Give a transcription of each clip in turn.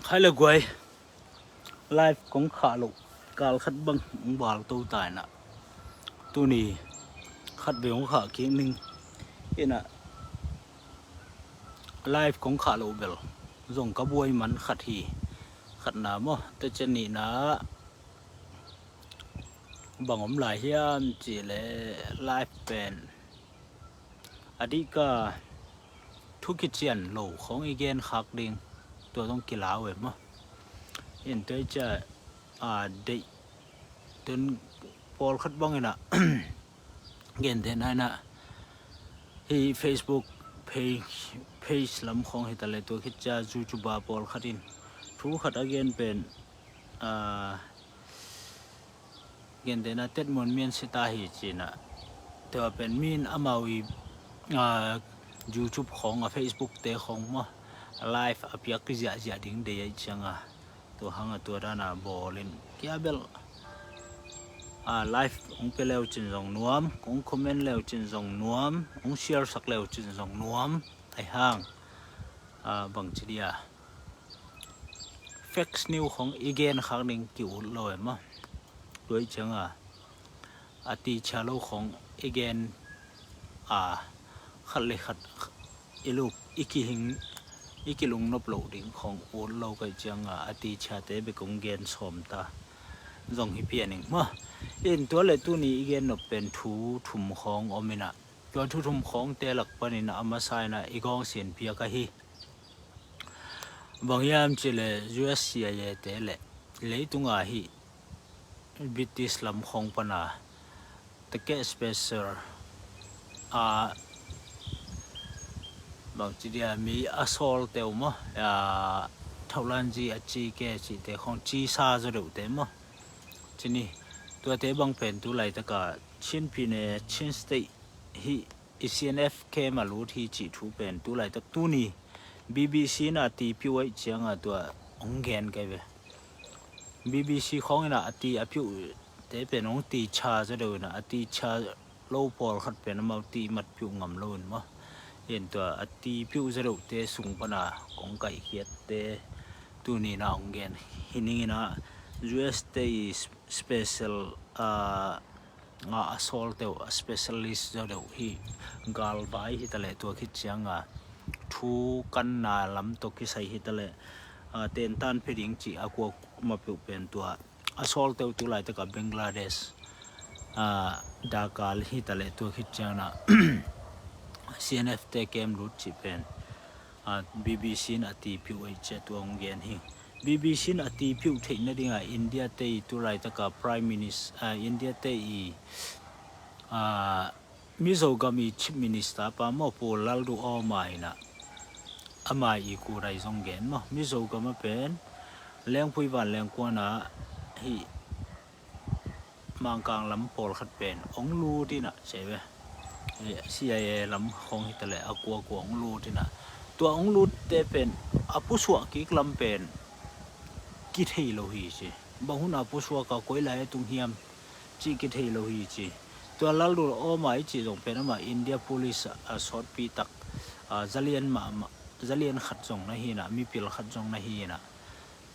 khai là quay live cũng khá lục cả khách băng bảo tu tài nè tu nì khách về cũng khá kiến ninh cái nè live cũng khá lục bel dùng các buổi mắn khách hì khách nào mà tới chân nì nè bằng ống lại hiền chỉ là live pen đi cảธุรกิจเจียนโหลของอีเกนคักดิงตัวต้องกีฬาเว้ยมั้งเห็นตัวจะได้จนพอลคัดบ้างไงนะ เห็นแต่นั่นนะที่ Facebook page ลำของเห็นแต่ละตัวคิดจะจูบาพอลคัดดินทุกคัดอีเกนเป็นเห็นแต่นั่นเต็ดมนเมียนสิตาหิจินะแต่ว่าเป็นมีนอามาวีYouTube ของ Facebook เตะของมาไลฟ์อภิยักษ์จะดิ้งเดียจังตัวหังตัวด้านบอลินแกเบลไลฟ์องไปแล้วจินส่งนวมองคอมเมนต์แล้วจินส่งนวมองแชร์สักแล้วจินส่งนวมไอ้ห้างบางทีเดีย Fake News ของอีเกนครั้งหนึ่งกิ่วลอยมาด้วยจังตีชาโลของอีเกนขัดเลยขัดอีลูกอีกิหิงอีกิลุงนบโหลดิ่งของโอนเราก็จังตีชาเตไปกงเกนสมตาส่งให้เพียนเองมั้งเอ็นตัวเลยตัวนี้อีเกนนบเป็นทูถุมของอมินะตัวทูถุมของเตลักปนินะอามาไซนะอีกองเสียนเพียกะฮีบางยามเจเล USCIA เตเลเลยตุงฮีบิติสลัมของปนาตะเกสเปเซอร์บางทีเดียมีอัสโซลเตลมั้งเท่านั้นจีจีแกจีแต่ของจีซาจะดูเต็มมั้งทีนี้ตัวเตบางเป็นตัวไหลตะกาชินพีเนชินสเตฮีECNF เคมารู้ที่จีทูเป็นตัวไหลตะตัวนี้ BBC น่ะตีพิวไว้เชียงตัวองแกนกันเว้ BBC ของน่ะตีอภิวแต่เป็นองตีชาจะดูน่ะตีชาโลพอลขัดเป็นมาตีมัดพิวงำล้นมั้งเห็นตัวตีผิวสรุปเตสูงปนาของไก่เขียดเตตัวนี้นะองเกนหินี่นะ US เต special assault เต specialist จะเดี๋ยวฮีกาลไว้ฮิตะเลตัวคิดเชียงทูกันนาลำตัวคิดใส่ฮิตะเลเต็นตันเพดิงจีอากวมาเป็นตัว assault เตตัวไหลตะกับเบงกลาเดชดากาลฮิตะเลตัวคิดเชียงนะ CNF เตเกมรูทจิเป็นBBC นาทีพิวไอเจตัวองเกนฮิ BBC นาทีพิวเทนนั่นเองอินเดียเตตัวไรตะกับ Prime Minister อินเดียเตมิโซกามี Chief Minister ปามอโปลัลดูออมาอินะอามาอีกูไรซองเกนมั้งมิโซกามาเป็นเลี้ยงผู้วันเลี้ยงกวนนะฮิมังกางลำโพลขัดเป็นองลูที่น่ะใช่ไหมCIA ลำของฮิตเลอกัวกวงลูที่น่ะตัวองลูเตเป็นอปุสวะกิกลำเป็นกิเทโลฮีจีบางหุ่นอปุสวะก็ก้อยไหลตุงเฮียมจีกิเทโลฮีจีตัวลัลลูโอมาอีจีตรงเป็นมาอินเดีย police สอดปีตักจะเลียนมาจะเลียนขัดจงนะฮีน่ะมีปิลขัดจงนะฮีน่ะ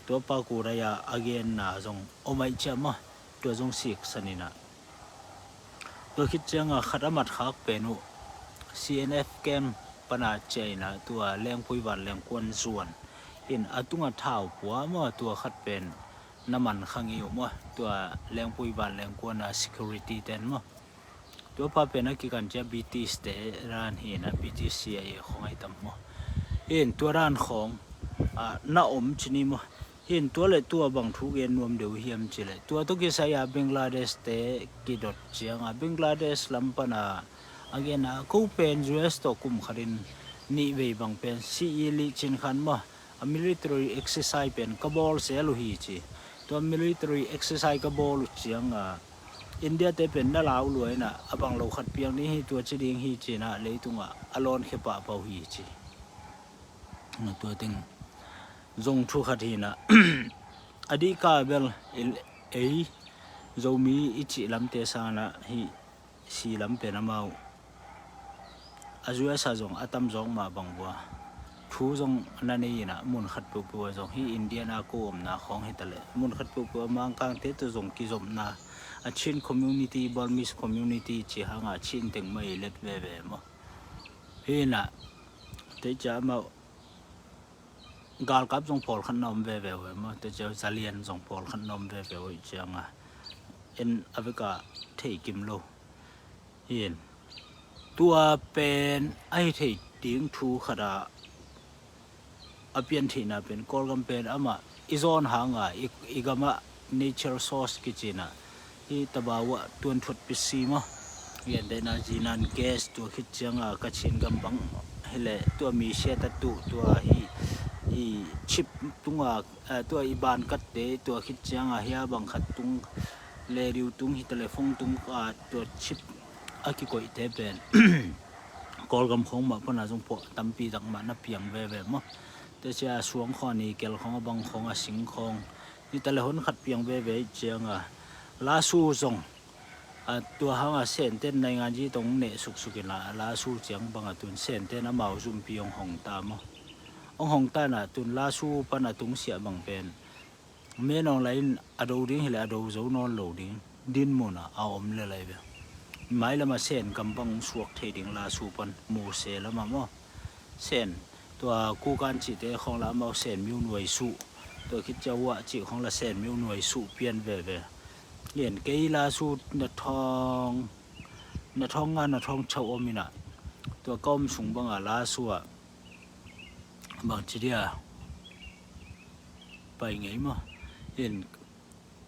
ตัวปากูระยะ again น่ะจงโอมาอีเจมาตัวจงสิกสนิน่ะตัวคิดจังขัดอามัดขักเป็นCNF เกมปนาเจนะตัวแรงพุยวันแรงกวนส่วนเห็นตุงเท้าผัวมั่วตัวขัดเป็นน้ำมันขังอยู่มั่วตัวแรงพุยวันแรงกวนsecurity เต็นมั่วตัวพาเป็นนักการจะ BTS เตร้านเห็นBTS CIA ของไอ้ตั้มมั่วเห็นตัวร้านของน้าอมชนิดมั่วเห็นตัวเลยตัวบางทุกเย็นรวมเดียวเฮียมจิเลยตัวตุกิสายาเบงกลาเดชเตกิดดเจียงเบงกลาเดชลำปนาagainกูเป็น US ตัวกุมขรินนี่เวบังเป็น CE ลิจินขันมา military exercise เป็นกบอลเซลุฮีจีตัว military exercise กบอลเจียงอินเดียเตเป็นน่าลาวรวยนะบังเราขัดเพียงนี้ตัวจีดิงฮีจีนะเลยตุงอลอนเขปะเปาฮีจีตัวติงจงทุกขัดฮีนะอดีกาเบลเอจงมีอิจิลำเตสานะฮีสีลำเป็นน้ำเมาอาจุยสะจงอาตัมจงมาบังบัวท ทูจงนั่นนี่นะมุนขัดปูปูจงที่อินเดียนาโกมนะของให้ตะเลมุนขัดปูปูมังกางเตตุจงกิจมนะชินคอมมูนิตี้บอลมิสคอมมูนิตี้จีฮังชินเต็งไม่เล็ดเว่ๆมั้งเฮ้ยนะแต่จะมากาลกับจงพอลขันนมเว่ๆมั้งแต่จะจะเลียนจงพอลขันนมเว่ๆจังเอ็นอเวกาเทกิมโลเห็นตัวเป็นไอเทดิ้งทูขดาอเปียนที่น่ะเป็นกอลกัมเป็นอามาอิซอนหางอีกมา nature source กิจินะที่ตบาวะตัวทุดปิซีมะเห็นได้นะจีนันแก๊สตัวคิดจังกระชินกำบังเฮเลตัวมีเชตตุตัวอีชิปตุงตัวอีบานกัดเดตัวคิดจังเฮียบังขัดตุงเลริวตุงฮิตเลฟงตุงตัวชิปอากิโกอิเตเป็นกอลกัมของมาพนาจงพอตั้มปีตักมานับเพียงเว่ๆมะแต่จะสวงข้อนี้เกลของบางของสิงของนี่แต่ละคนขัดเพียงเว่ๆเจียงลาสูจงตัวหางเส้นเต้นในงานที่ตรงเนสุกินลาสูเจียงบางตุนเส้นเต้นน้ำเมาจุ่มปีองหงตามองหงตาน่ะตุนลาสูปนตุงเสียบางเป็นเมื่อน้องไหลอดูดิ้งเฮลอดูเจ้านอนโหลดิ้งดินมุนเอาอมเลยเลยเว้หมายละมาเส้นกำบังสวกเทดิ้งลาสูปันโมเสละมาม่เส้นตัวกูการจิตเตของละมาเส้นมิวหน่วยสูตัวคิดจะว่าจิตของละเส้นมิวหน่วยสูเปลี่ยนเว่เห็นเกลาสูนทองงานนทองเช่าอมินะตัวก้มสูงบังลาสูบางทีเดียไปไงมั้งเห็น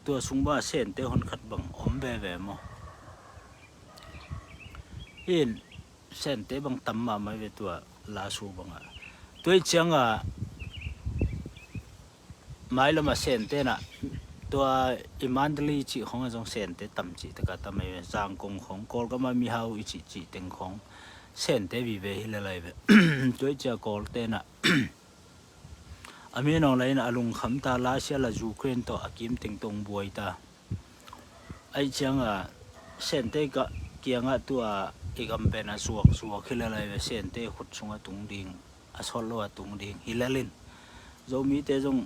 ตัวสูงบ้าเส้นเตหอนขัดบังอมเว่มั้งเห็นเส้นเตบังตั้มมาไม่เป็นตัวลาสูบังตัวเจียงหมายละมาเส้นเตน่ะตัวอิมันดลีจีของจงเส้นเตตั้มจีแต่ก็ตั้มไม่เป็นจางกงของกอลก็มามีเฮาอิจีเต็งของเส้นเตวิเวฮิเลไลเวตัวเจ้ากอลเตน่ะอเมริกาเลยนะลุงคำตาลาเซียละยูเครนตัวอากิมติงตงบวยตาไอเจียงเส้นเตก็เกี่ยงตัวอีกอันเป็นสวกฮิเลไลเวเส้นเตขุดสงตุงดิงอสโลตุงดิงฮิเลลินโจมีเตจง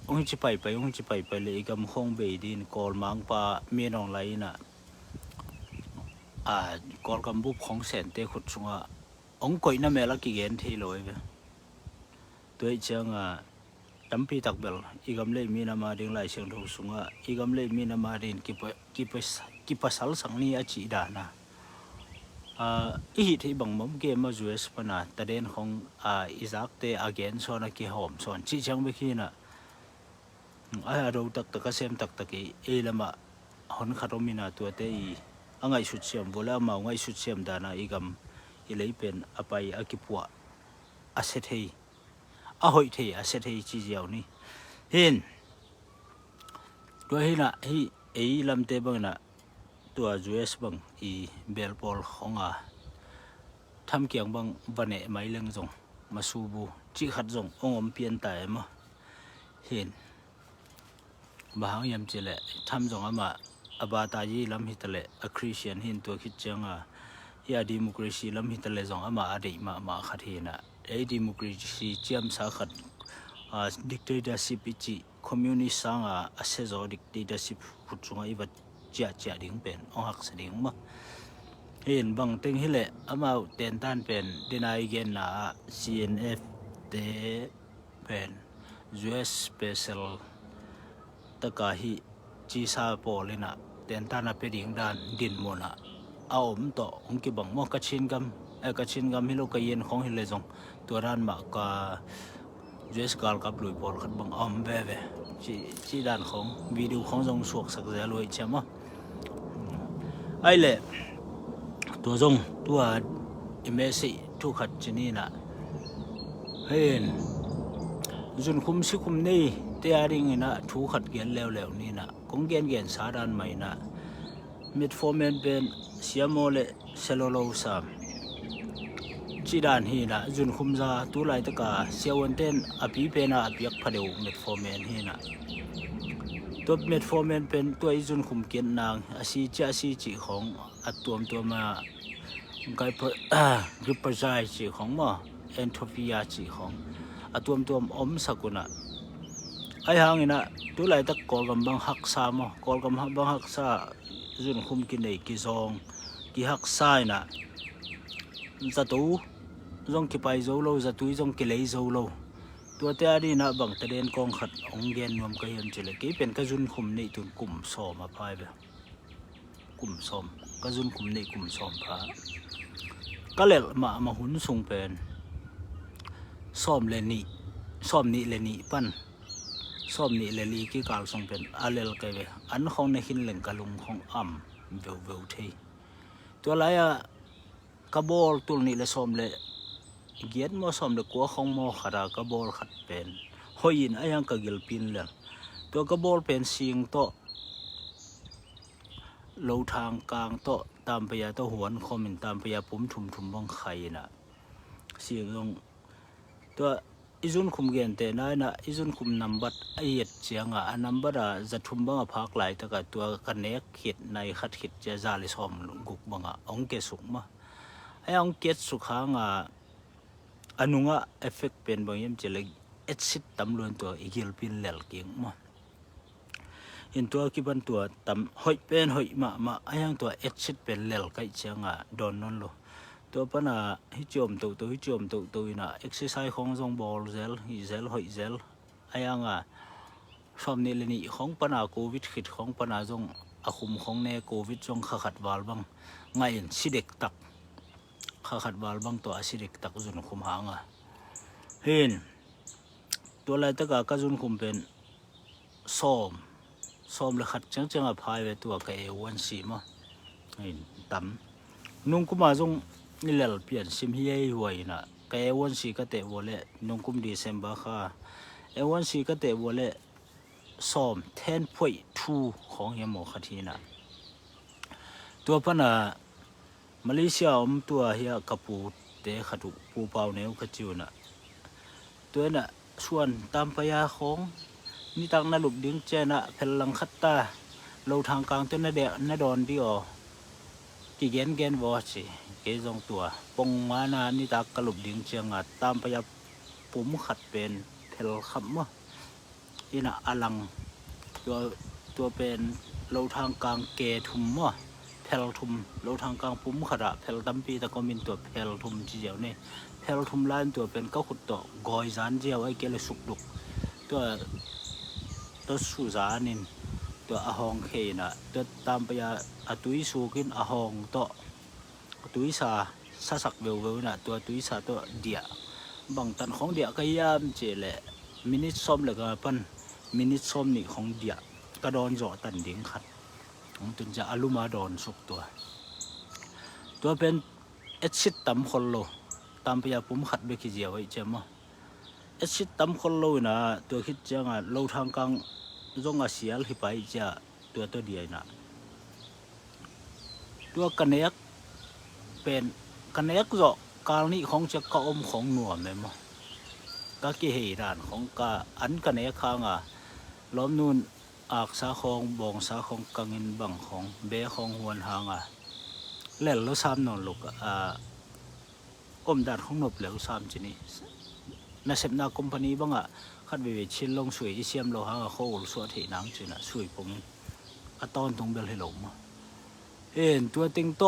องค์จิไปเลยอีกำห้องเบดินกอลมังปาเมียนองไหลน่ะกอลกำบุบของเส้นเตขุดสงองค์ก่อยน่ะเมลักกี่เงินที่ลอยเวตัวเชียงตั้มปีตักเบลอีกำเลยมีนามาดิงไหลเชียงดูสงอีกำเลยมีนามาดินกิปสัลสังนี้อาจีดานะอีหิที่บังมุมเกมมาจูเอสปนาแต่เด่นของอิซักเตอเกนโซนักกีหอมโซนจีจังเบคีน่ะเราตักเซมตักเอลมาหอนคารมินาตัวเตอีไงสุดเสียมโบราณมาไงสุดเสียมดานะอีกำอีเลยเป็นอภัยอากิปัวอาเซธีหอยธีอาเซธีจีเจียวนี่เห็นตัวเห็นน่ะเอลำเตบังน่ะตัวจูเอสบังอีเบลบอลของทำเกี่ยงบังวันเนไม่เลี้ยงจงมาสูบูจิขัดจงองเปลี่ยนแต่มาเห็นบางยามเจเลทำจงมาอบาตายีลำหิตเลอคริสเตียนเห็นตัวคิดจังยาดิโมคราซีลำหิตเลจงมาอดีมาขัดเห็นดิโมคราซีเจียมสาขัดดิกเตอร์ชิปจิคอมมิวนิสต์สังอาเซโซดิกเตอร์ชิปพุทธงอีวัดเจียดิ้งเป็นองหักเสดิ้งมาเห็นบางตึงฮิเลมาเต้นต้านเป็นดินายเกนCNF เตเป็น US Special ตะกาฮิจีซาโปลินะเต้นต้านเป็นดิ้งด้านดินโมนะเอาต่อองค์กิบังมอกระชินกำฮิโลกเย็นของฮิเลจงตัวด้านมากา US กาลกับลุยบอลขัดบังเว่จีด้านของวิดีโอของจงสวกสักเจลุยใช่ไหมไอเล่ตัวจงตัวอิเมสิทุกขัดชนีน่ะเห็นจุนคุมสิคุมนี่เตียริงน่ะทุกขัดเกียนแล้วนี่น่ะคงเกียนสาดานไม่น่ะมิดฟอร์เมนเป็นเสียโมเลเซโลโลซามจีดานฮีน่ะจุนคุมซาตัวไหลตะกาเสียวันเต้นอภิเป็นอภิยักพเดวมิดฟอร์เมนฮีน่ะตัวเม็ดฟอร์เมนเป็นตัวจุนคุมเกียนนางอาชีจีของอัดตัวมาไกด์ริปเปอร์ไซจีของมา entropia chi khong atom tom om sakuna ai hangina tu lai tak kol gam bang hak sa mo kol gam bang hak sa zun khum ki nei ki zong ki hak sai na zatu zong ki pai zo lo zatu zong ki lei zo lo tua te ani na bang te den kong khat ong gen nom ka hiam chile ki pen ka zun khum nei tun kum som a phai be kum som ka zun khum nei kum som pha ka lel ma hun sung pen som le ni le ni pan som ni le li ki kal sung pen alel ka be an khong ne hin leng ka lung khong am veu thei tua la ya ka bol tul ni le som le giat mo som le ko khong mo khara ka bol khat pen hoin ayang ka gil pin le to ka bol pen sing to lo thang kang to tam pa ya to huan khomin tam pa ya pum thum bang khai na sing long to izun khum gen te na izun khum number ayet chianga a number a zathum bang phak lai ta ka to kanek khit nai khat khit cha za le som guk banga ong ke suk ma ayang ket sukhanga anunga effect pen bang yem chele acid tam lon to igil pin lel king ma in to ki ban to tam hoi pen hoi ma ayang to acid pen lel kai changa don non lo to pana hi chom to ina exercise khong jong ball zel hi zel hoi zel ayanga som ni le ni khong pana covid khit khong pana jong akhum khong ne covid jong kha khat wal bang ngai in sidek tak kha khat wal bang to asidik tak zun khum hanga hin to lai ta ka zun khum pen som le khat chang a phai ve to ka e wan si ma hin tam nung kuma jong ni lel pian sim hi ei huaina ka e wan si ka te wole nung kum december kha e wan si ka te wole som 10.2 khong yam mo khathina to pana Malaysia tua hia kapu te khatu pu pau neu khachuna tuena suan tampaya khong ni tang na lup ding chena phelang khatta lo thang kang te na don di o ki gen bo chi ke jong tua pong ma na ni tak ka lup ding chenga tampaya pum khat pen phel kham ma ina alang tua pen lo thang kang ke thum ma phel thum lo thang kang pum khara phel tampi ta komin to phel thum chi jaw ne phel thum lan to pen ka khut to goi zan jaw ai ke le suk duk to su zanin to ahong khe na to tam pa ya atui su kin ahong to atui sa sak veu na to atui sa to dia bang tan khong dia ka yam che le minute som le ka pan minute som ni khong dia ka don zo tan ding khatตุนจะอารมณ์ดอนสุกตัวเป็นเอชิดตั้มคนโลตามพยาปุ่มขัดเบกิเจียวไว้เจ้ามั้งเอชิดตั้มคนโลนะตัวคิดจังอ่ะโลทางกลางจงอาเซียลที่ไปจะตัวเดียนะตัวกันเนกเป็นกันเนกจะการนี้ของจะกอมของหน่วมเลยมั้งก็กี่เหตุการณ์ของกาอันกันเนกข้างอ่ะล้อมนูนอากสาคองบองสาคองกังอินบังของเบของหวนหางอ่ะเล่นแล้วซ้ำนอนลูกอมดัดของนบแล้วซ้ำจีนี่น่าเสพนาคอมพานีบ้างอ่ะคัดไปชิลลงสวยที่เสียมเราหางเขาสวดที่นังจีน่ะสวยผมตอนตรงเบลให้หลงมาเห็นตัวติงโต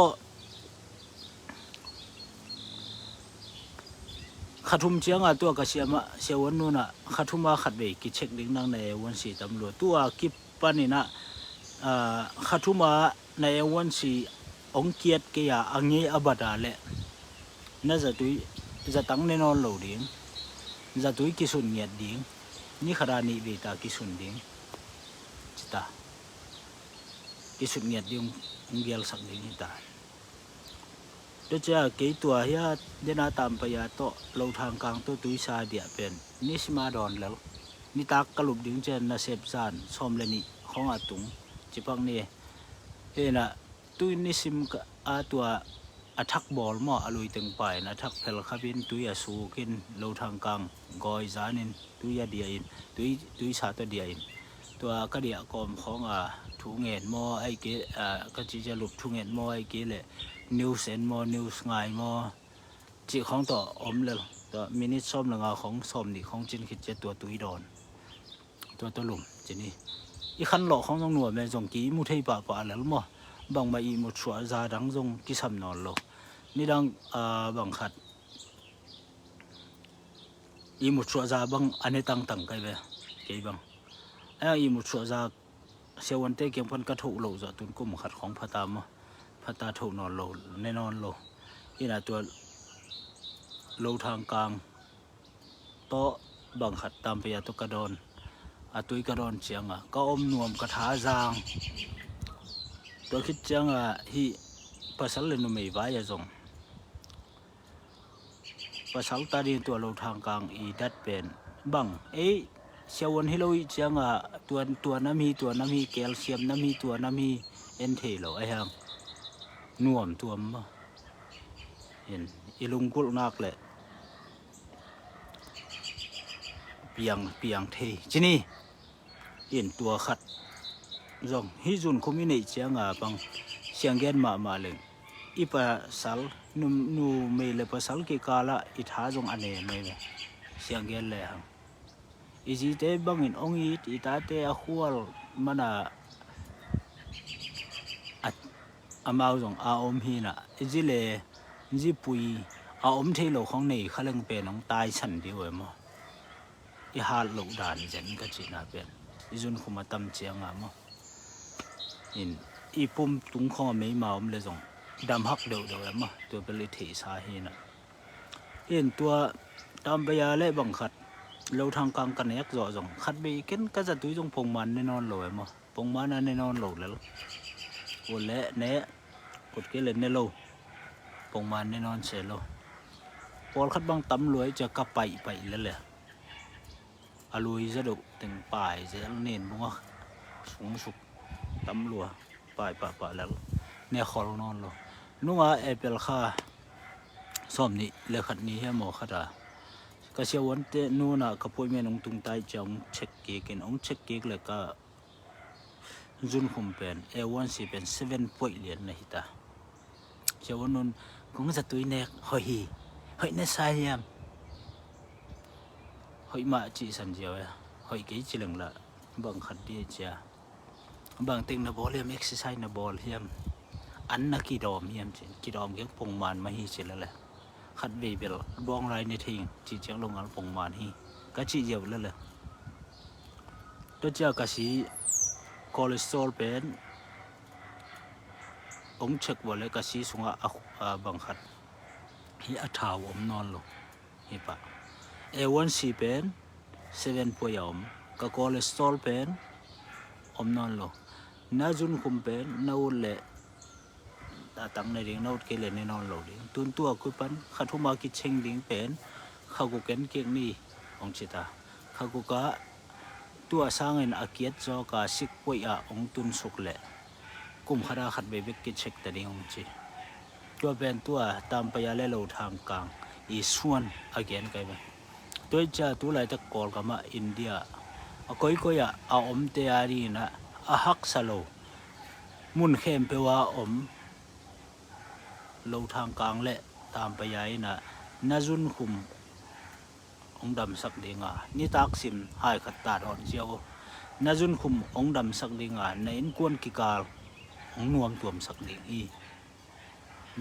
ขัดทุ่มเชียงอ่ะตัวกระเสียมเสียวันนู้นอ่ะขัดทุ่มมาขัดไปกิเช็คดิ้งนั่งในวันสีตำรวจตัวกิปปันนี่นะขัดทุ่มมาในวันสีองเกียรติเกียร์อังเงี้ยอบัดาเละน่าจะตุยจะตั้งในนอนเหล่าดิ้งจะตุยกิสุนเงียดดิ้งนี่ขรานีเบตากิสุนดิ้งจิตากิสุนเงียดดิ้งองเกียร์สักดิ้งจิตาเดี๋ยวจะเกี่ยตัวเฮียเดน่าตามไปยาโตเราทางกลางตัวตุยซาเดียเป็นนี่สิมาดอนแล้วนี่ตากกระลุบดิ้งเจนน่าเสพซานซอมเลนี่ของอาตุงจิปังนี่เอ็น่ะตุยนี่สิมตัวทักบอลมั่วอลุยตึงไปนะทักเพลขับินตุยสูกินเราทางกลางกอยจานินตุยเดียอินตุยซาตัวเดียอินตัวกระเดียกอมของถุงเงินมั่วไอ้เก๋ก็จะหลุบถุงเงินมั่วไอ้เก๋เลยนิวเซนมอนิวส์ไงมอจีของต่ออมเลยต ตัวมินิส้มหลังของส้มนี่ของจินคิดเจตัวตุยดอนตัวหลุมจีนี่อีขันหลอกของตรงหนวดแม่จงกี้มุทัยป่าแล้วมั้งบางมาอีมุดชัวซาดังจงกิสำนอนโลนี่ดังบางขัดอีมุดชัวซาบางอันนี้ตั้งไกลไปไกลบางอีมุดชัวซาเซวันเตเกี่ยงพันกระถูกโลจะตุนกุ่มขัดของพระตามพระตาถูกนอนโลแน่นอนโลนี่นะตัวโลทางกลางโตบางขัดตามไปยาตุกระดอนตุยกระดอนเชียงก็อมนวมกระถาจางตัวคิดเชียงฮีภาษาเลนุไม่ไว้ยังภาษาตาดีตัวโลทางกลางอีดัดเป็นบังเชวันฮิโลอีเชียงตัวน้ำมีแคลเซียมน้ำมีตัวน้ำมีเอ็นเทโลฮังนวมตัวมั้งเห็นอีลุงกุลนักเลยเปียงเทจีนี่เห็นตัวขัดจงฮิจุนคุมินิเชียงบังเชียงเกนมาเลยอีภาษานูไม่เลยภาษากี่กาละอีท้าจงอันเองไม่เชียงเกนเลยฮังอีจีเตบังอินองอีตาเตอขวลมันอามาจงอาอมฮีน่ะอีจีเลยจีปุยอาอมเทโลของนี่เขาเล่งเป็นน้องตายฉันดีเว้ยมั้งอีฮาร์ดลูกด่านเจนก็จีน่าเป็นอีจุนคุมาตั้มเชียงมั้งอีปุ่มตุ้งข้อไม่มาเลยจงดำฮักเดียวมั้งตัวเป็นลิถิสาเหน่ะตัวตามไปยาเล่บังคัดเราทางกลางกันยักจ่อจงขัดไปกินก็จะตุ้ยจงพงมันแน่นอนเลยมั้งพงมันแน่นอนเลยแล้วโอ้เละเนะกดเกล็ดเนโลพงมันแน่นอนเสร็จแล้วพอขัดบางตำรวจจะกลับไปแล้วแหละอลุยจะดุถึงป่ายจะเน้นบ้างสูงสุดตำรวจป่ายแล้วเนี่ยขอลงนอนเลยนุ่งเอเปิลค่าซ้อมนี่เลยขัดนี้ให้หมอขัดก็เชื่อวันเตนู่นก็พูดไม่นงตุงไตจะองเช็คเกนองเช็คเกเลยก็จุนคุมเป็นA1 สิเป็น7 point เหรียญนะฮิตาเชื่อวันนู้นคงจะตุยเนกเฮ้ยเนสายามเฮ้ยมาจีสันเจียวเฮ้ยกี่จิหลังละบางขัดดีจ้าบางติงนับบอลเฮียมเอ็กซ์ไซส์นับบอลเฮียมอันนักกีดอมเฮียมจีกีดอมเกี่ยงปงมันมาฮีเจแล้วแหละขัดเบเบลบองไรในทิ้งจีเจียงลงอันปงมันฮีก็จีเจียวแล้วแหละตัวเจ้ากะสีคอเลสเตอรอลเป็นองเช็คว่าเลยกะสีสุงบางขัดฮีอัฐาวอมนอนลงฮีปะA1C เป็น7 point อมก็คอเลสเตอรอลเป็นอมนอนลงน่าจุนคุมเป็นน่าอุลเล่ตั้งในเรื่องน่าอุดเกล็ดในนอนลงดิตุนตัวคุยปันขัดทุมากิเชงดิ่งเป็นข้ากูเก็นเก่งนี่องชิตาข้ากูก็ตัวสร้างเงินอาเกียรจอกาสิกป่วยองตุนสุกเล่กุมขราขัดเบบิกิเช็คแต่ดิ่งองจีตัวเป็นตัวตามไปยาเล่เราทางกลางอีส่วนอาเกียนไกไปตัวจะตัวไหลตะกอลกับมาอินเดียก้อยอมเตียรีนะฮักสโลมุนเข้มเปว่าเราทางกลางเละตามไปยัยนะนาจุนคุมองดำสักดีงานี่ตักสิมหายขัดตาดอนเจียวนาจุนคุมองดำสักดีงาในอินกวนกิกาลองนวมตัวมสักดีอี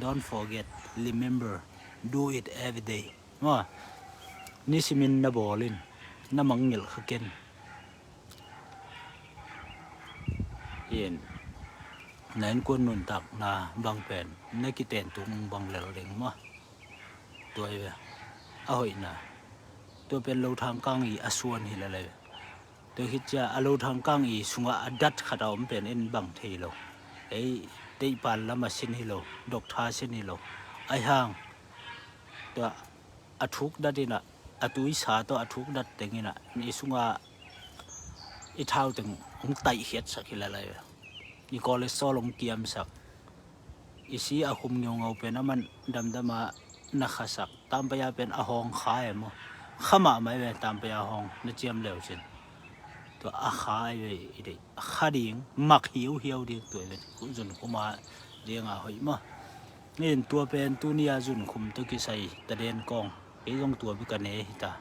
don't forget remember do it every day ว่านี่สิมินนาบอลินนามังเงลขเกนนั่นคนนุนตักนาบางเป็นนักกิเตนตุงบางเหลวเร่งมั้งตัวเองเอาอีน่ะตัวเป็นโลทางกลางอีอส่วนหิละเลยตัวคิดจะโลทางกลางอีสุงอดัดขัดเอาเป็นอินบางทีโลได้ปานละมาสินฮิโลดอกทาสินฮิโลไอห่างตัวอทุกดัดนี่น่ะอตุยสาตัวอทุกดัดแต่งี้น่ะนี่สุงอีเท้าถึงองไตเขียดสักหิละเลยนี่ก็เลยซ้อลงเกียมสักอีสีอาคุมเงาเป็นมันดำมานักสักตามไปยาเป็นอาหองขายมั้งข้ามาไม่เป็นตามไปอาหองนั่นเจียมเหลวเช่นตัวอาขายไปอีข้าดิ่งมักหิวดิ่งตัวเป็นคุณจุนคุมาเรียงหอยมั้งนี่ตัวเป็นตัวนี้จุนคุมตัวกิใส่ตะเดนกอง cái dòng tua bị cái này ta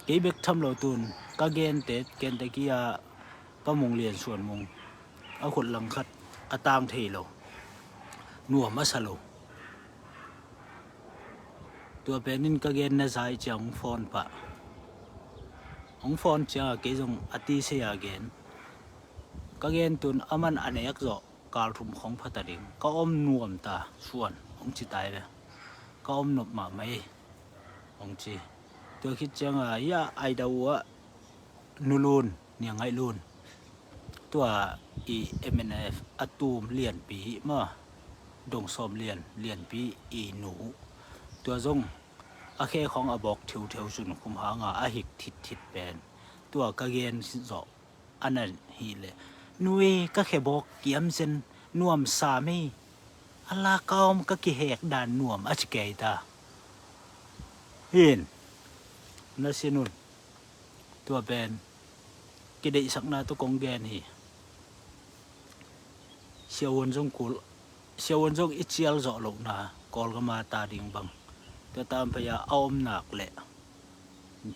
cái bếp thăm lâu tuần các gen tết kia có mùng liền xuân mùng ở khuẩn lăng khát ở tang thì lâu nua mất sao lâu tua bên nín các gen nó dài chẳng phone pa ông phone cha cái dòng ati se again các gen tuần aman anek zo kal thum khong phata ding ka om nuam ta suan ông chỉ tai về ka om nộp mà mấy ông chỉ tôiคิดจังya ai đâu á nulun niang ai lun tua MNF atum lian pi ma dong som lian pi nu tua zong a khe khong a bok thiu sun khum ha nga a hik thit pen tua ka gen sin zo anan hi le nui ka khe bok kiam sen nuam sa mi ala kaum ka ki hek dan nuam a chike ta hin na sinun tua ben cái đấy sắc na to công gen hi siêu ôn dòng ít chial rõ lộc na call cái mà ta đình bằng ta tam phải ôm nạc lệ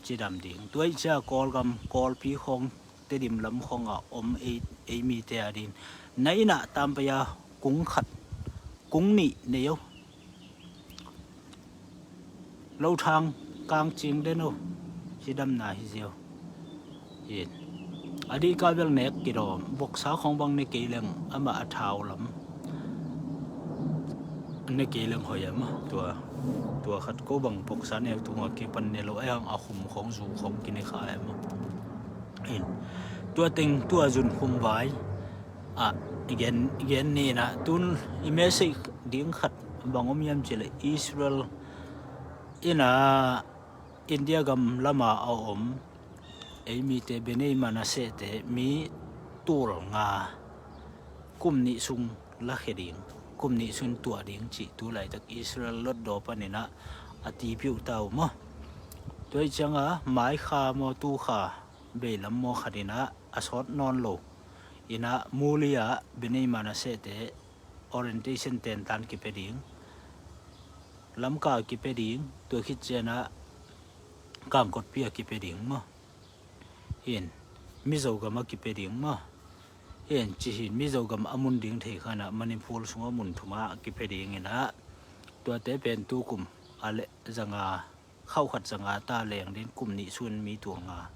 chỉ đam đình tuổi cha call pi khong te dim lam khong ai mi te đình nãy nạ tam phải cúng khát cúng nị nêu lâu thang càng chinh đến đâu chỉ đam na hi diêu yên adi ka bel nek kiro bok sa khong bang ne keleng ama athau lam ne keleng hoyama tua khat ko bang bok sa ne tunga ke pan ne lo ayang akhum khong zu khong kini kha ama in tua ting tua jun khum vai again ni na tun imesi ding khat bangom yam chile Israel ina India gam lama om ấy mi te benei manase te mi tur nga kum ni sung la kheding kum ni sun tua ding chi tu lai tak Israel lot do panina ati piu tau mo toi changa mai kha mo tu kha be lam mo khadina asot non lo ina mulia benei manase te orientation ten tan ki peding lam ka ki peding tu khit chena kam kot pia ki peding mo hiện mizo gam ki peding ma hiện chỉ hiện mizo gam amun ding the khana manipur sunga mun thuma ki peding ina tua te pen tu kum ale zanga khau khat zanga ta leng din kum ni sun mi tu nga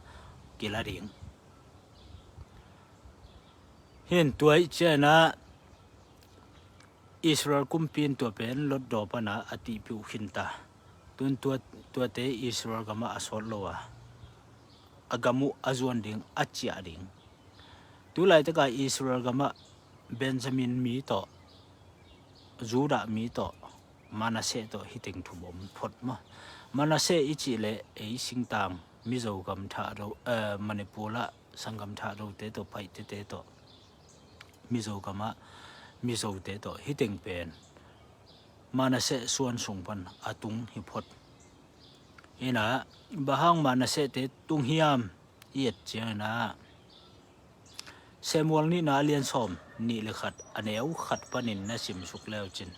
kila ding hiện tuai chena Israel kumpin tua pen lot do pana ati pu khinta tun tua te Israel gama asol lowa agamu azuan ding achia ding tu lai ta ka Israel gama Benjamin mi to Juda mi to Manase to hiting thubom phot ma Manase ichi le ei singtam mizo gam tha ro Manipula sangam tha ro te to pai te to mizo gama mizo te to hiting pen Manase suan sungpan atung hi phot ina bahang Manase te tung hiam yet chena Samuel ni na lian som ni le khat aneu khat panin na sim suk leo chin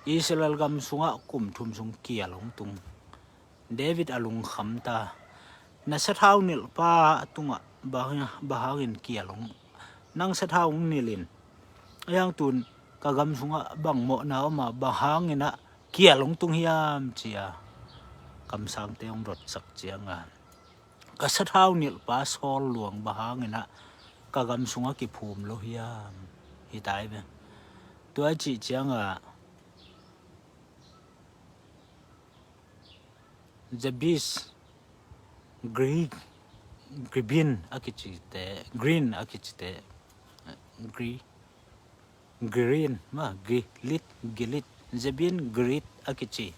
Israel gam sunga kum thum sung kia long tung David alung khamta na sathau nil pa tunga bahangin kia long nang sathau nilin ayang tun kagam sunga bang mo na ma bahangina kia long tung hiam chia kam sang te ong rot sak chianga ka sathau nil pa sol luang bahangina kagam sunga ki phum lo hiam hi tai be tua chi chianga Jabis green akichite green akichite green ma gilit Jabin grit akichi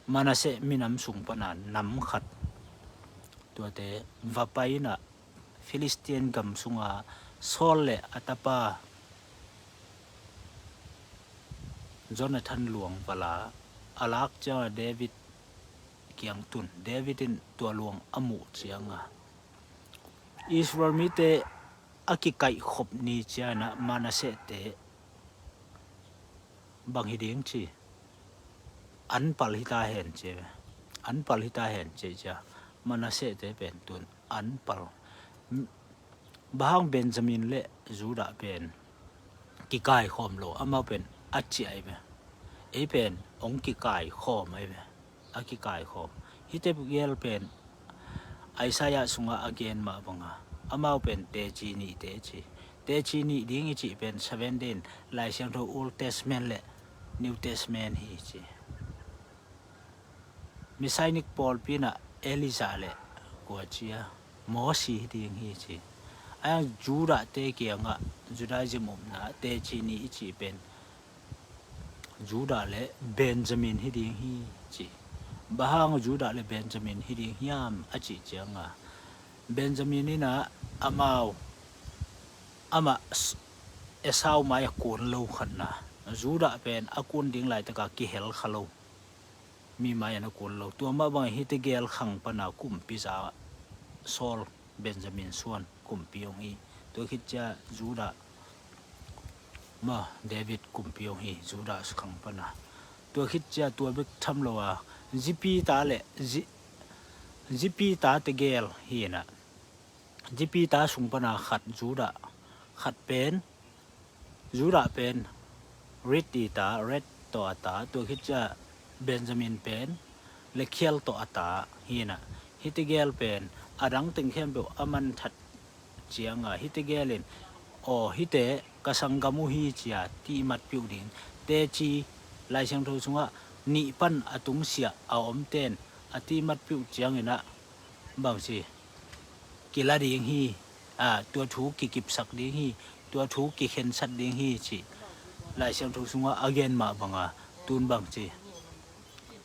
Manase minam sung pana nam khat tua te vapai na Philistine gam sunga Sol le atapa Jonathan luang pala alak cha David kiang tun Davidin tua luang amu chianga Israel mi te akikai khop ni chana Manase te bang hiding chi อันปาลิตาเห็นเจอันปาลิตาเห็นเจจ้ะมันน่ะเสเตเป็นตุนอันปาลบางเบนจามินเละจูดาเป็นกิกายขอมโลอามาเป็นอัจเจียไปเป็นองกิกายขอมไอ้เบอากิกายขอมฮิเตปเกลเป็นไอซายะสุงะอเกนมาบังอาอามาเป็นเตจีนี่เตจีนี่ดิ้งอีจีเป็น17ลายเสียงโทโอลเทสเมนเละนิวเทสเมนฮีจีมิไซนิกปอลปีน่ะเอลิซาเละกัวจีอะมอสีดิ้งฮีจีไอ้จูดาเตเกียงะจูดาจิมุมนะเตจีนี่อีจีเป็นจูดาเละเบนจามินฮีดิ้งฮีจีบางจูดาเละเบนจามินฮีดิ้งยามอจีเจียงะเบนจามินนี่นะอามาเอสาวมาอยากกูนโลขันนะจูดาเป็นอากูนดิ้งไหลตะกากิเฮลขโลมีมาอยากกูนโลตัวมาบางฮิตเกลขังปนากุมพิซาโซลเบนจามินส่วนกุมพิยงฮีตัวคิดจะจูดามาเดวิดกุมพิยงฮีจูดาสขังปนาตัวคิดจะตัวเบกทำโลอาจิปีตาเละจิปีตาเตเกลฮีนะจิปีตาสุงปนาขัดจูดาขัดเป็นจูดาเป็นริดดีตาเรดตัวตาตัวคิดจะเบนจามินเป็นเลเคียลตัวตาฮีนะฮิตเกลเป็นอารังตึงเข้มเบลอามันทัดเจียงฮิตเกลินโอฮิตเตกสังกามุฮีเจียที่มัดปิวดินเตจีลายเชียงทูสุงะนิปันอตุงเสียเอาอมเตนอติมัดปิวเจียงนะบางสิกิลาดิงฮีตัวถูกิกิบสักดิงฮีตัวถูกิเข็นสัตดิงฮีจีลายเชียงทูสุงะอเกนมาบังตูนบางจี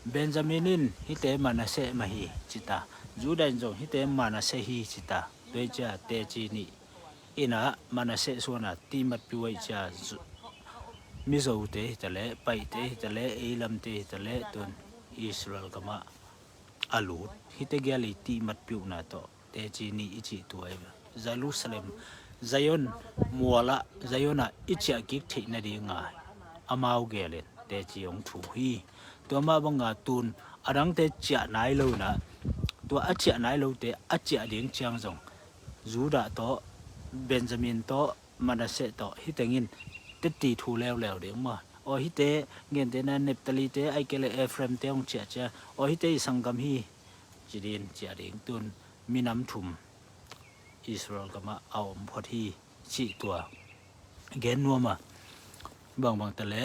เบนจามินินฮิเตมานาเซมาฮีจิตาจูดันจงฮิเตมานาเซฮีจิตาโดยจะเตจีนี่อินะมานาเซส่วนตีมัดปิวจะมิโซเตตะเลไปเตตะเลเอลัมเตตะเลตุนอิสราเอลกมาอาลูดฮิเตเกลิตีมัดปิวนาโตเตจีนี่อิจิตัวเอเยรูซาเล็มไซออนมัวละไซออนอิจิอากิกที่นาดีงาอามาวเกเลนเตจีองถูฮีตัวมาบังงาตุนอารังเตจีนายโลนะตัวอาจีนายโลเตอาจีเดียงเชียงจงจูดาโตเบนจามินโตมานาเซโตฮิเตงินเตตีทูแล้วเดี๋ยวมาโอฮิเตเงินเตนันเนปตลีเตไอเกเลเอฟเรมเตองเจียเจโอฮิเตสังกัมฮีจีดินเจียดิงตุนมีน้ำถุมอิสราเอลก็มาเอาพอที่ชี้ตัวเกนนัวมาบางตะเล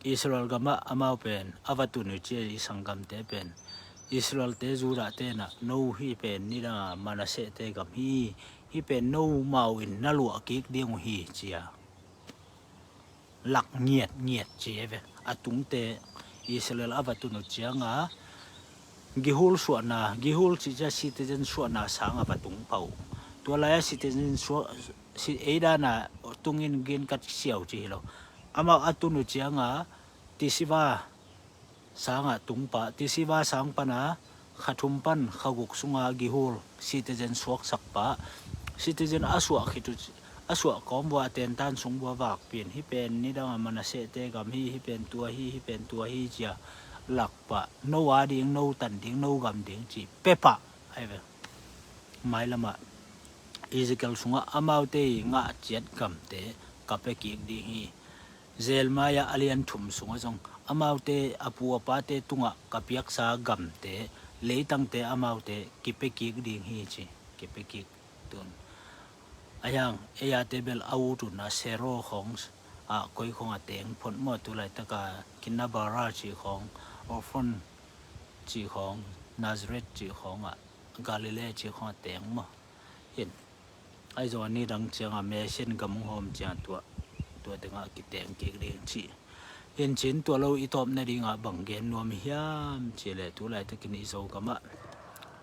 อิสราเอลก็มาเอามาเป็นอวตุนุเจริสังกัมเตเป็นอิสราเอลเตจูระเตนะโนฮีเป็นนี่นะมานาเซเตกับฮีเป็นโนมาวินนาลัวกิกเดียงฮีเจียหลักเงียดเจียเวอตุงเตอิสราเอลอวตุนุเจียงกิฮูลส่วนน่ะกิฮูลที่จะซิติเซนส่วนน่ะสังอวตุงเป่าตัวลายซิติเซนส่วนเอดาน่ะตุงอินเกินกัดเสียวจีเราอามาอตุนุเจียงติสิว่าสังตุงปะติสิว่าสังปนะขัดทุมปันขกุกสุงกิฮูลซิติเซนสวกสักปะซิติเซนอาสวะขิตุอาสวะกอมบัวเตนตันสงบัววากเปลี่ยนให้เป็นนี่ดังมันเสเตกับฮีเป็นตัวฮีเป็นตัวฮีเจียหลักปะโนวาดิ้งโนตันดิ้งโนกำดิ้งจีเปปะไอ้เว้ไม่ละมาอิสเกลสุงอามาเตงะเจ็ดกำเตกับไปกิกดิ้งฮีเซลมายาอเลียนถุมสุงจงอามาเตอปัวปาเตตุงะกับยักษากำเตเลยตั้งเตอามาเตกิไปกิกดิ้งฮีจีกิไปกิกตุนยังเอียเตเบลอาวุธนะเซโรของก้อยของเตียงผลหมดตัวไรตะกากินนาบาราจีของออฟอนจีของนาซาเรตจีของกาลิเลจีของเตียงมาเห็นไอ้ส่วนนี้ดังเจียงเมเชนกับมุงโฮมเจียงตัวเตียงกิเตียงกิเรียงจีเห็นชิ้นตัวเราอีตอบในดิ่งบังเกนนวมยามเจเลตัวไรตะกินอิโซกับมะ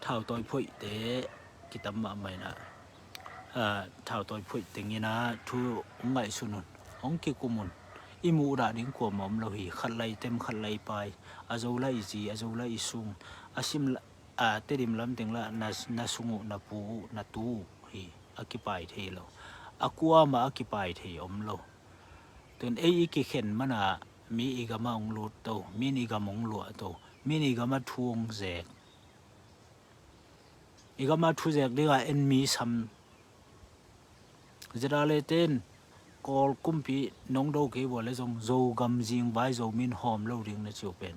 เท่าตัวพ่อยเตกิตามมาไม่นะเท่าตัวพูดถึงนี้นะทุกไงสุนุนองกิกุมุนอิมูระดิ้งขวมอมเราหีขัดไลเต็มขัดไลไปอาจูไลจีอาจูไลซุงอาซิมเตดิมลำถึงละนาซุงนาปูนาตูหีอากิปายเทโลอากัวมาอากิปายเทอมโลตัวเออีกิเข็นมัน มีอีกมาองลุดโตมีอีกมองหลวโตมีอีกมาทวงแจกอีกมาทุแจกดีกว่าเอ็นมีซ้ำจะได้เลยเต้นกอลกุมพีน้องโดเกี่ยวเลยส่งโจกำจิงใบโจมินหอมโลดิ้งนะเชียวเป็น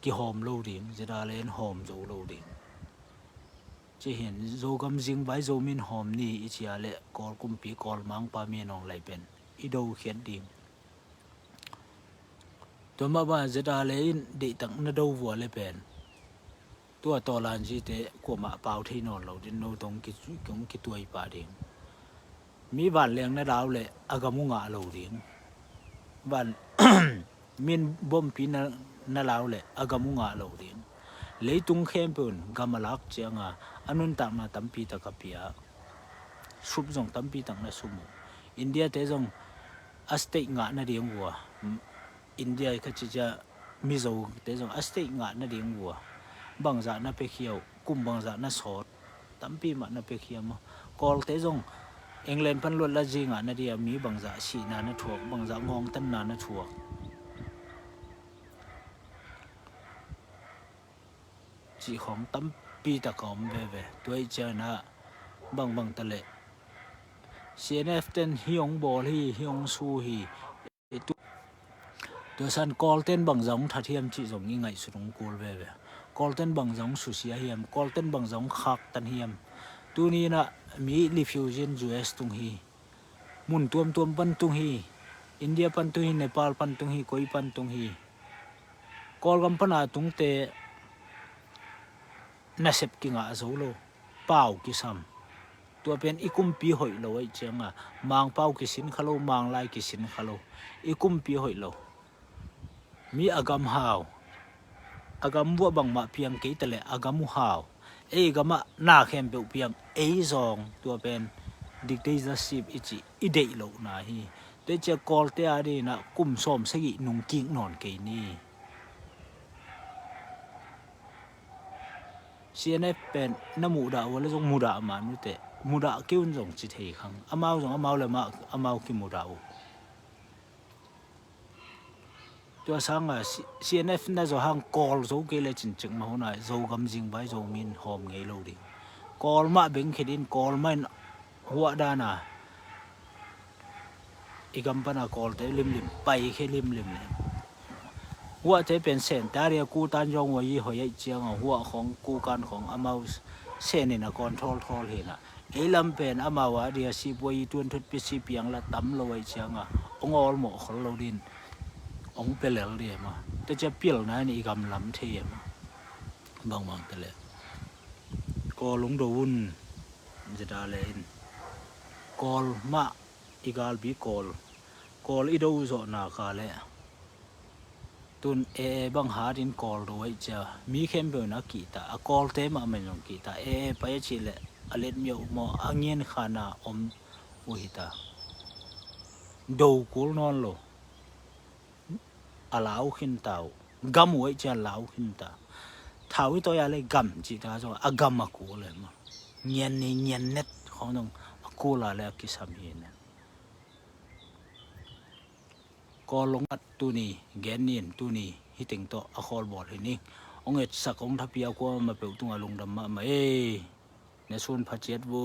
กี่หอมโลดิ้งจะได้เลยหอมโจโลดิ้งจะเห็นโจกำจิงใบโจมินหอมนี่อีเชียเลยกอลกุมพีกอลมังปามีน้องไหลเป็นอีโดเขียนดิ้งตัวมาบ้านจะได้เลยเด็กตั้งนาดูวัวเลยเป็นตัวตอลานจีเตะกว่ามาเป่าที่นอนเราดินโนตรงกิตัวอีป่าดิ้งมีบ้านเลี้ยงนาดาวเลยอากามุงะเราดิ้งบ้าน มีนบ่มปีนาลาวเลยอากามุงะเราดิ้งเลยตุงเข้มปุ่นกำมะลักเจียงอันนั้นต่างมาตั้มปีตะกับปียสุบจงตั้มปีตั้งน่ะสุมอินเดียเตจงอัสเตกงะนาเดียงวัวอินเดียก็จะมิโซเตจงอัสเตกงะนาเดียงวัวบางจากน่ะไปเขียวกุมบางจากน่ะสอดตั้มปีมันน่ะไปเขียวมากอลเตจงเอ็งเลนพันล้วนละจีงะนาเดียมีบางจากชีนานะถั่วบางจากงองตันนานะถั่วจีของตั้มปีตะกอมเว่ตัวไอเจ้านะบางตะเละเซียนเอฟเต้นฮิยงบอลฮิยงซูฮีตัวสันกอลเต้นบางจากทัดเทียมจีจงยิ่งไงสุดงกูลเว่กอลเต้นบางจากสุเสียเฮียมกอลเต้นบางจากขักตันเฮียมตัวนี้นะมีรีฟิวจินจูเอสตุงฮีมุนตัวปันตุงฮีอินเดียปันตุงฮีเนปาลปันตุงฮีโคยปันตุงฮีกอลกัมปนาตุงเตน่าเสพกิงอาโซโลเป้ากิซัมตัวเป็นอีกุมปีหอยโลไอเจียงมังเป้ากิสินขโลมังไลกิสินขโลอีกุมปีหอยโลมีอากามฮาวอากามบัวบังมาเพียงกี่ตะเลอากามุฮาวเอกามะหน้าเข้มเปียวเพียงซองตัวเป็นดิกเตอร์ชิพอิจิอีเดโลนาฮีแต่เจ้ากอลเตอาดีนะกุมส้มสกินุงกิ้งนอนเกนี่เสียในเป็นน้ำมูดาวแล้วจงมูดามานุเตมูดาเกี่ยวจงจิตเฮขังอามาจงอามาเลยมาอามาคิมูดาวตัวสังเสียในน่าจะหังกอลโจเกลจินจิงมาหัวไหนโจกำจิงใบโจมินหอมไงโลดิกอลมาเบ่งเขดินกอลไม่หัวดานาอีกำปนากอลเตลิมไปแค่ลิมหัวเตเป็นเซนแต่เรียกูตันยองวัยหอยเจียงหัวของกูการของอามาเซนนี่นะกอนทอลเห็นไอ้ลำเป็นอามาวะเดียสิบวัยตุนทุดปิสิเปียงละตั้มลอยเจียงองอลหมอขลดินองเปลลเดียมาแต่จะเปลี่ยนนะนี่กำลำเทียมบางแต่เลยก็ลงโดนจะได้เลยกอลมาอีกาลบีกอลอีดูโซนาคาเลยตุนบางหาดินกอลด้วยจ้ะมีเข้มเบอร์นักกีตากอลเต็มไม่ลงกีตาไปชิเลอเล็ดมีอมอังเงินขานาอมอุหิตาดูกูนอนโลอาลาวขินตาวกำไว้จะลาวขินตาท้าวิตัวยาเลยกำจีตาจ้ะกำมากูเลยมั้งเงียนนี่เงียนเน็ตของน้องกูลาเลยกิสามีเนี่ยก็ลงอัดตัวนี้แกนนี่ตัวนี้ฮิติงโตอคอลบอลนี่องเอ็ดสักองทัพยาก็มาเปิดตัวลงดำมาเนส่วนพัดเจ็ดวู